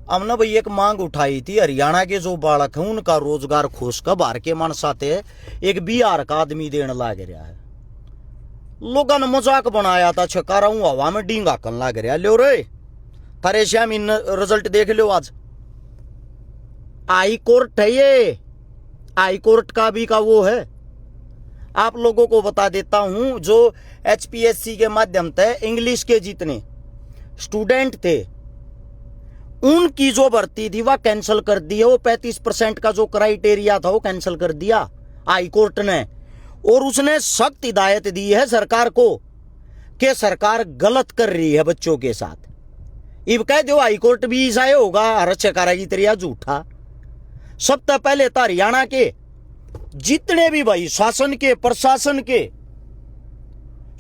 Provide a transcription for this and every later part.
हमने भाई एक मांग उठाई थी, हरियाणा के जो बालक हैं उनका रोजगार खोज कर बाहर के मानस आते एक बिहार का आदमी देने लाग रहा है। लोगों ने मजाक बनाया था, छका रहा हूं हवा में डींग हाकन लाग रहा। लो रे थारे श्याम इन रिजल्ट देख लो। आज हाई कोर्ट है, ये हाई कोर्ट का भी का वो है। आप लोगों को बता देता हूं, जो एचपीएससी के माध्यम से इंग्लिश के जितने स्टूडेंट थे उनकी जो भर्ती थी वह कैंसिल कर दी है। वो 35% का जो क्राइटेरिया था वो कैंसिल कर दिया हाई कोर्ट ने। और उसने सख्त हिदायत दी है सरकार को कि सरकार गलत कर रही है बच्चों के साथ। इब कह दो हाई कोर्ट भी ऐसा होगा, हरचकारा की तरह झूठा। सबसे पहले तो हरियाणा के जितने भी भाई शासन के, प्रशासन के,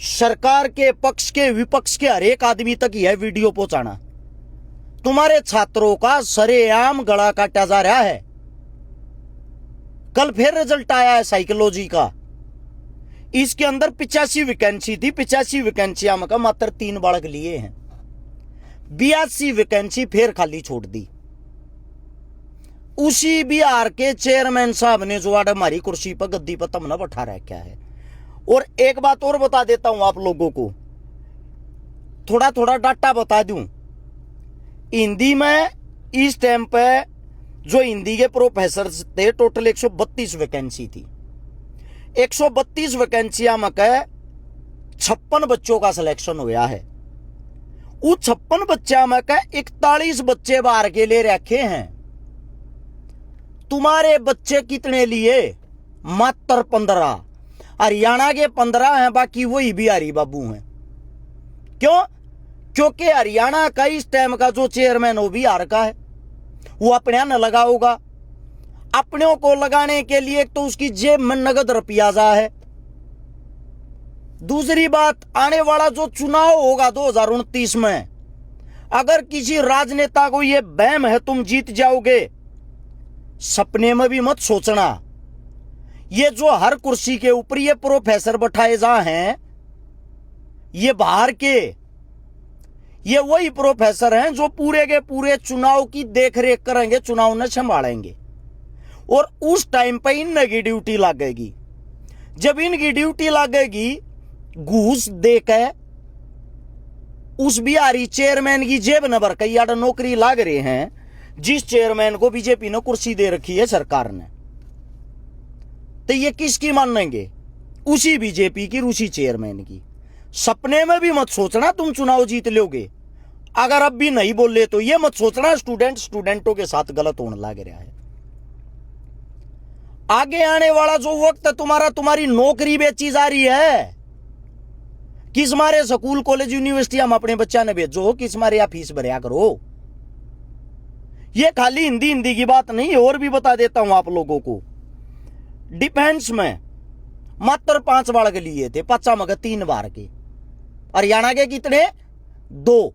सरकार के पक्ष के, विपक्ष के हर एक आदमी तक यह वीडियो पहुंचाना। तुम्हारे छात्रों का सरेआम गला काटा जा रहा है। कल फिर रिजल्ट आया है साइकोलॉजी का। इसके अंदर 85 वैकेंसी थी, 85 वैकेंसियां में मात्र 3 बालक लिए हैं। 82 वैकेंसी फिर खाली छोड़ दी। उसी बिहार के चेयरमैन साहब ने जो आज हमारी कुर्सी पर, गद्दी पर तमना बैठा रखा है। और एक बात और बता देता हूं आप लोगों को, थोड़ा थोड़ा डाटा बता दूं। हिंदी में इस टाइम पे जो हिंदी के प्रोफेसर थे टोटल 132 वैकेंसी थी। 132 वैकेंसियां में 56 बच्चों का सिलेक्शन हुआ है। उस 56 बच्चा में 41 बच्चे बाहर के लिए रखे हैं। तुम्हारे बच्चे कितने लिए? मात्र 15। हरियाणा के 15 हैं, बाकी वही बिहारी बाबू हैं। क्यों? क्योंकि हरियाणा का इस टाइम का जो चेयरमैन वो बिहार का है। वो अपने न लगाओगा। अपनों को लगाने के लिए तो उसकी जेब में नगद रुपया जा है। दूसरी बात, आने वाला जो चुनाव होगा 2029 में, अगर किसी राजनेता को यह वहम है तुम जीत जाओगे, सपने में भी मत सोचना। ये जो हर कुर्सी के ऊपर ये प्रोफेसर बैठाए जा हैं, ये बाहर के, ये वही प्रोफेसर हैं जो पूरे के पूरे चुनाव की देखरेख करेंगे, चुनाव न संभालेंगे। और उस टाइम पे इनकी ड्यूटी लगेगी। जब इनकी ड्यूटी लगेगी, घूस देकर उस बिहारी चेयरमैन की जेब न भर कई आठ नौकरी लाग रहे हैं, जिस चेयरमैन को बीजेपी ने कुर्सी दे रखी है सरकार ने। तो ये किसकी मानेंगे? उसी बीजेपी की, उसी चेयरमैन की। सपने में भी मत सोचना तुम चुनाव जीत लोगे। अगर अब भी नहीं बोले तो ये मत सोचना स्टूडेंटों के साथ गलत होने लग रहा है। आगे आने वाला जो वक्त तुम्हारी नौकरी बेची जा रही है। किस मारे स्कूल कॉलेज यूनिवर्सिटी हम अपने बच्चा ने भेजो, किस मारे आप फीस भरया करो। ये खाली हिंदी की बात नहीं है, और भी बता देता हूं आप लोगों को। डिफेंस में मात्र 5 बालक लिए थे, 50 में 3 बार के। हरियाणा के कितने? 2।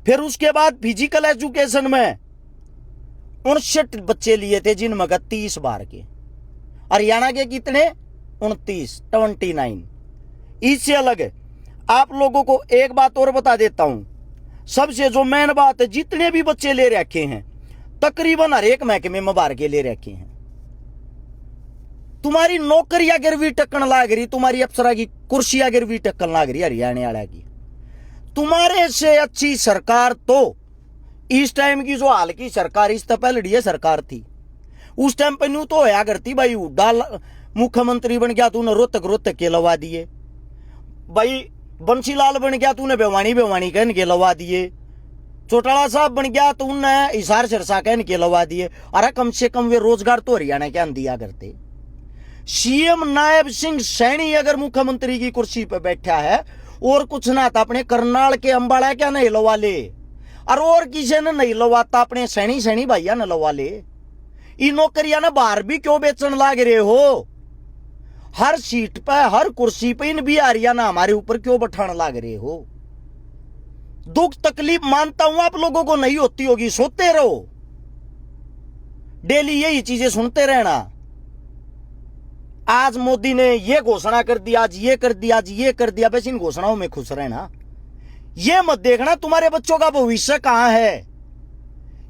फिर उसके बाद फिजिकल एजुकेशन में 59 बच्चे लिए थे, जिनमें 30 बार के। हरियाणा के कितने? 29। इससे अलग आप लोगों को एक बात और बता देता हूं। सबसे जो मेन बात है, जितने भी बच्चे ले रखे हैं तकरीबन हर एक महकमे में बाहर के ले रखे हैं। तुम्हारी नौकरियां गिरवी टक्कन लाग रही, तुम्हारी अफसरा की कुर्सियां गिरवी टक्कन लाग रही हरियाणा वाला की। तुम्हारे से अच्छी सरकार तो इस टाइम की जो हाल की सरकार, इस पहले सरकार थी, उस टाइम पे न्यू तो होया करती भाई। डाल मुख्यमंत्री बन गया तूने रोहतक के लवा दिए भाई। बंसीलाल बन गया तूने भिवानी कहन के लवा दिए। चौटाला साहब बन गया तो उन्हें हिसार सिरसा कहन के लवा दिए। अरे कम से कम वे रोजगार तो हरियाणा के दिया करते। सीएम नायब सिंह सैनी अगर मुख्यमंत्री की कुर्सी पर बैठा है और कुछ ना था, अपने करनाल के अंबाड़ा क्या नहीं लवा ले, और किसी ने नहीं लवाता, अपने सैनी भैया ने लवा ले। इन नौकरियां ना बाहर भी क्यों बेचने लाग रहे हो? हर सीट पर, हर कुर्सी पे इन बिहारियां ना हमारे ऊपर क्यों बैठाने लाग रहे हो? दुख तकलीफ मानता हूं आप लोगों को नहीं होती होगी, सोते रहो, डेली यही चीजें सुनते रहना। आज मोदी ने ये घोषणा कर दिया, आज ये कर दिया, आज ये कर दिया, बस इन घोषणाओं में खुश रहना। ये मत देखना तुम्हारे बच्चों का भविष्य कहां है।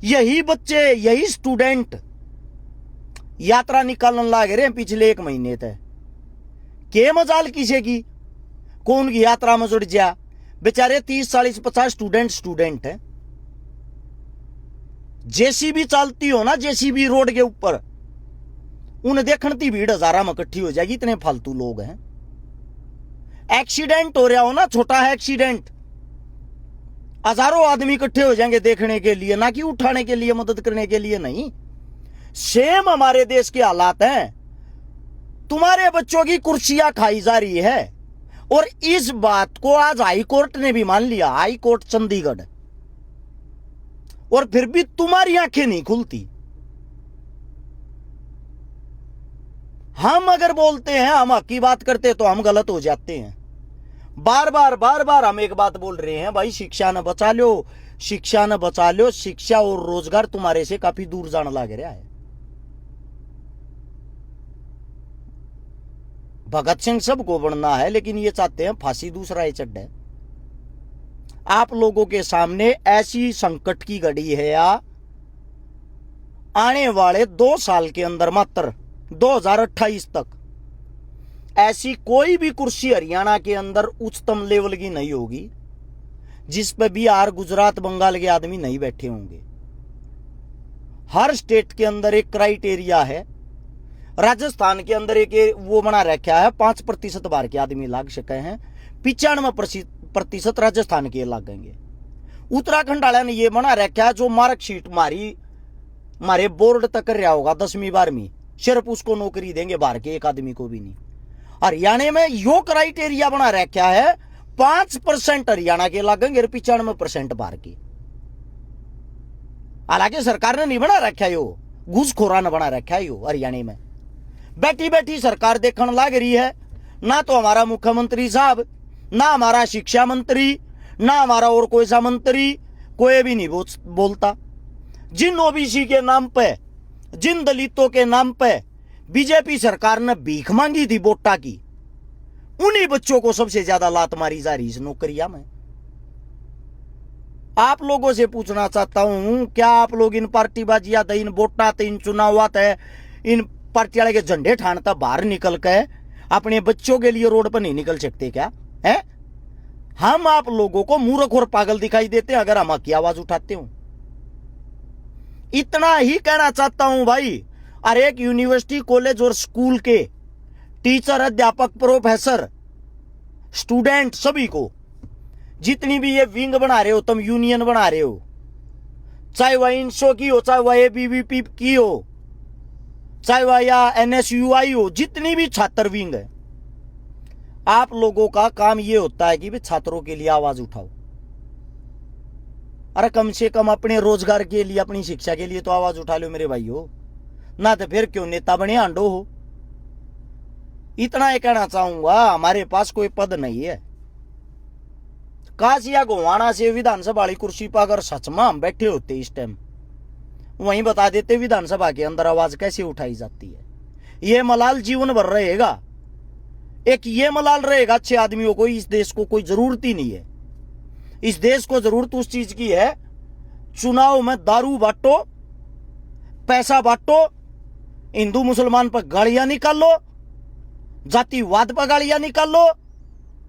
यही बच्चे, यही स्टूडेंट यात्रा निकालने लागे रहे पिछले 1 महीने तक। के मजाल किसे की कौन की यात्रा में जुड़ जा, बेचारे 30 40 50 स्टूडेंट है। जेसीबी चलती हो ना, जेसीबी रोड के ऊपर, उन्हें देखती भीड़ हजारा में इकट्ठी हो जाएगी, इतने फालतू लोग हैं। एक्सीडेंट हो रहा हो ना, छोटा है एक्सीडेंट, हजारों आदमी इकट्ठे हो जाएंगे देखने के लिए, ना कि उठाने के लिए, मदद करने के लिए नहीं। सेम हमारे देश के हालात हैं। तुम्हारे बच्चों की कुर्सियां खाई जा रही है, और इस बात को आज हाई कोर्ट ने भी मान लिया, हाई कोर्ट चंडीगढ़, और फिर भी तुम्हारी आंखें नहीं खुलती। हम अगर बोलते हैं, हम हक की बात करते तो हम गलत हो जाते हैं। बार बार हम एक बात बोल रहे हैं, भाई शिक्षा न बचा लो, शिक्षा न बचा लो। शिक्षा और रोजगार तुम्हारे से काफी दूर जाने लग रहा है। भगत सिंह सबको बनना है, लेकिन ये चाहते हैं फांसी दूसरा ही चढ़े। आप लोगों के सामने ऐसी संकट की घड़ी है या आने वाले 2 साल के अंदर, मात्र 2028 तक, ऐसी कोई भी कुर्सी हरियाणा के अंदर उच्चतम लेवल की नहीं होगी जिस पर बिहार, गुजरात, बंगाल के आदमी नहीं बैठे होंगे। हर स्टेट के अंदर एक क्राइटेरिया है। राजस्थान के अंदर एक वो बना रखा है, 5% बाहर के आदमी लाग सके हैं, 95% राजस्थान के लागेंगे। उत्तराखंड वाले ने ये बना रखा है, जो मार्कशीट मारे बोर्ड तक कर रहा होगा 10वीं 12वीं, सिर्फ उसको नौकरी देंगे, बाहर के एक आदमी को भी नहीं। हरियाणा में यो क्राइटेरिया बना रखा है, 5% हरियाणा के लागेंगे और 95% बाहर के। हालांकि सरकार ने नहीं बना रखा, यो घूसखोरा ने बना रखा है। यो हरियाणा में बैठी बैठी सरकार देखने लग रही है। ना तो हमारा मुख्यमंत्री साहब, ना हमारा शिक्षा मंत्री, ना हमारा और कोई सा मंत्री, कोई भी नहीं बोलता। जिन ओबीसी के नाम पे, जिन दलितों के नाम पे बीजेपी सरकार ने भीख मांगी थी वोटा की, उन्हीं बच्चों को सबसे ज्यादा लात मारी जा रही इस नौकरिया में। आप लोगों से पूछना चाहता हूं, क्या आप लोग इन पार्टीबाजिया, इन वोटा, इन चुनावात है, इन पार्टी वाले के झंडे ठाणता बाहर निकल के अपने बच्चों के लिए रोड पर नहीं निकल सकते क्या है? हम आप लोगों को मूर्ख और पागल दिखाई देते हैं अगर हम की आवाज उठाते हो। इतना ही कहना चाहता हूं भाई, अरे एक यूनिवर्सिटी, कॉलेज और स्कूल के टीचर, अध्यापक, प्रोफेसर, स्टूडेंट, सभी को, जितनी भी ये विंग बना रहे हो, तुम यूनियन बना रहे हो, चाहे वह इंसो की हो, चाहे वह एबीवीपी की हो, चाहे वह या एनएसयूआई हो, जितनी भी छात्र विंग है, आप लोगों का काम ये होता है कि भी छात्रों के लिए आवाज उठाओ। अरे कम से कम अपने रोजगार के लिए, अपनी शिक्षा के लिए तो आवाज उठा लो मेरे भाइयों, ना तो फिर क्यों नेता बने आंडो हो। इतना ही कहना चाहूंगा, हमारे पास कोई पद नहीं है। काश या गोवाना से विधानसभा वाली कुर्सी पर अगर सच में हम बैठे होते इस टाइम, वहीं बता देते विधानसभा के अंदर आवाज कैसे उठाई जाती है। ये मलाल जीवन भर रहेगा, एक ये मलाल रहेगा अच्छे आदमियों को। इस देश को कोई जरूरत ही नहीं है। इस देश को जरूरत उस चीज की है, चुनाव में दारू बांटो, पैसा बांटो, हिंदू मुसलमान पर गालियां निकालो, जातिवाद पर गालियां निकालो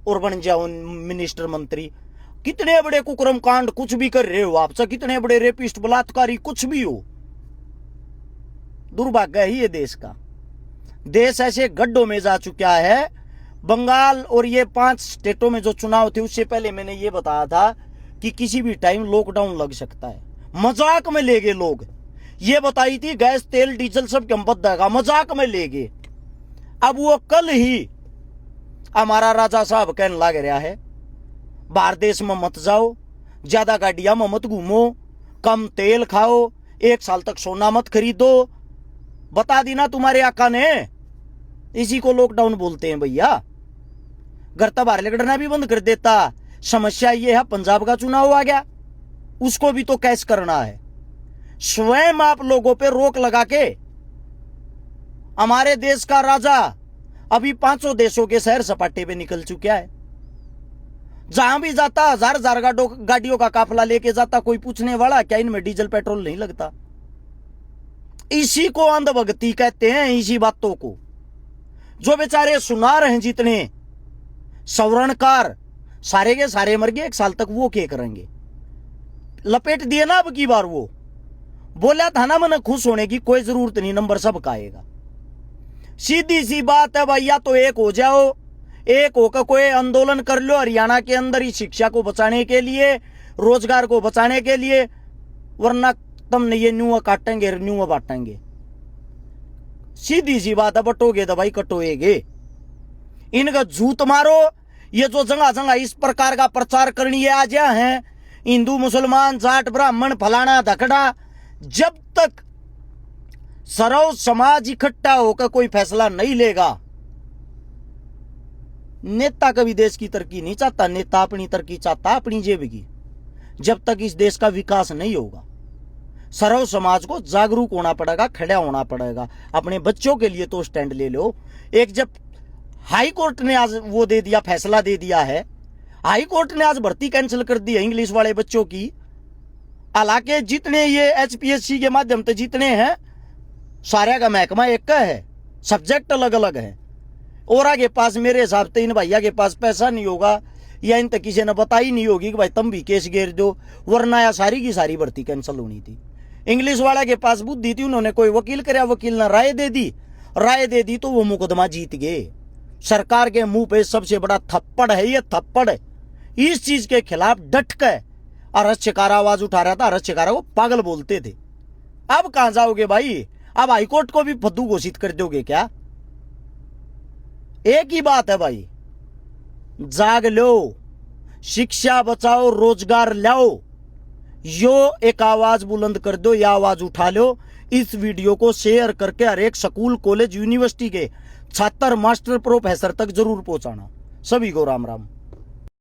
और बन जाओ मिनिस्टर, मंत्री। कितने बड़े कुकर्म कांड कुछ भी कर रहे हो आप, चाहे कितने बड़े रेपिस्ट, बलात्कारी कुछ भी हो, दुर्भाग्य है ये देश का। देश ऐसे गड्ढों में जा चुका है। बंगाल और ये 5 स्टेटों में जो चुनाव थे, उससे पहले मैंने ये बताया था कि किसी भी टाइम लॉकडाउन लग सकता है। मजाक में ले गए लोग, ये बताई थी गैस, तेल, डीजल सब कम बदलेगा, मजाक में ले गए। अब वो कल ही हमारा राजा साहब कहने लग रहा है, बाहर देश में मत जाओ, ज्यादा गाड़ियां में मत घूमो, कम तेल खाओ, 1 साल तक सोना मत खरीदो। बता दी ना तुम्हारे आका ने। इसी को लॉकडाउन बोलते हैं भैया। घर तक बाहर निकलना भी बंद कर देता। समस्या ये है, पंजाब का चुनाव आ गया, उसको भी तो कैश करना है। स्वयं आप लोगों पे रोक लगा के हमारे देश का राजा अभी 5 देशों के सैर सपाटे पे निकल चुका है। जहां भी जाता हजार हजार गाड़ियों का काफिला लेके जाता, कोई पूछने वाला क्या इनमें डीजल पेट्रोल नहीं लगता? इसी को अंधभक्ति कहते हैं, इसी बातों को। जो बेचारे सुना रहे हैं जितने सवरणकार, सारे के सारे मर गए 1 साल तक, वो क्या करेंगे? लपेट दिए ना अब की बार। वो बोला था ना मैंने खुश होने की कोई जरूरत नहीं, नंबर सबका आएगा। सीधी सी बात है भाई, या तो एक हो जाओ, एक होकर कोई आंदोलन कर लो हरियाणा के अंदर ही शिक्षा को बचाने के लिए, रोजगार को बचाने के लिए, वरना तुमने ये न्यू काटेंगे न्यू बांटेंगे। सीधी सी बात है, बटोगे तो भाई कटोएगे। इनका झूठ मारो। ये जो जगह जगह इस प्रकार का प्रचार करनी आ जा है, हिंदू मुसलमान जाट ब्राह्मण फलाना धकड़ा, जब तक सर्व समाज इकट्ठा होकर कोई फैसला नहीं लेगा, नेता कभी देश की तरक्की नहीं चाहता। नेता अपनी तरक्की चाहता अपनी जेब की। जब तक इस देश का विकास नहीं होगा, सर्व समाज को जागरूक होना पड़ेगा, खड़ा होना पड़ेगा। अपने बच्चों के लिए तो स्टैंड ले लो। एक जब हाई कोर्ट ने आज वो दे दिया, फैसला दे दिया है, हाई कोर्ट ने आज भर्ती कैंसिल कर दी है इंग्लिश वाले बच्चों की। हालांकि जितने ये एचपीएससी के माध्यम से जितने हैं, सारे का महकमा एक का है, सब्जेक्ट अलग अलग है। और आगे पास मेरे हिसाब से इन भैया के पास पैसा नहीं होगा, या इन तक किसी ने बताई नहीं होगी कि भाई तुम भी केस घेर दो, वरना या सारी की सारी भर्ती कैंसिल होनी थी। इंग्लिश वाला के पास बुद्धि थी, उन्होंने कोई वकील कराया, वकील ने राय दे दी तो वो मुकदमा जीत गए। सरकार के मुंह पे सबसे बड़ा थप्पड़ है ये, थप्पड़। इस चीज के खिलाफ डट के अरस शिकारा आवाज उठा रहा था, अरस शिकारा को पागल बोलते थे। अब कहां जाओगे भाई? अब हाईकोर्ट को भी फद्दू घोषित कर दोगे क्या? एक ही बात है भाई, जाग लो, शिक्षा बचाओ, रोजगार लाओ। यो एक आवाज बुलंद कर दो, या आवाज उठा लो। इस वीडियो को शेयर करके हर एक स्कूल कॉलेज यूनिवर्सिटी के छात्र मास्टर प्रोफेसर तक जरूर पहुंचाना। सभी को राम राम।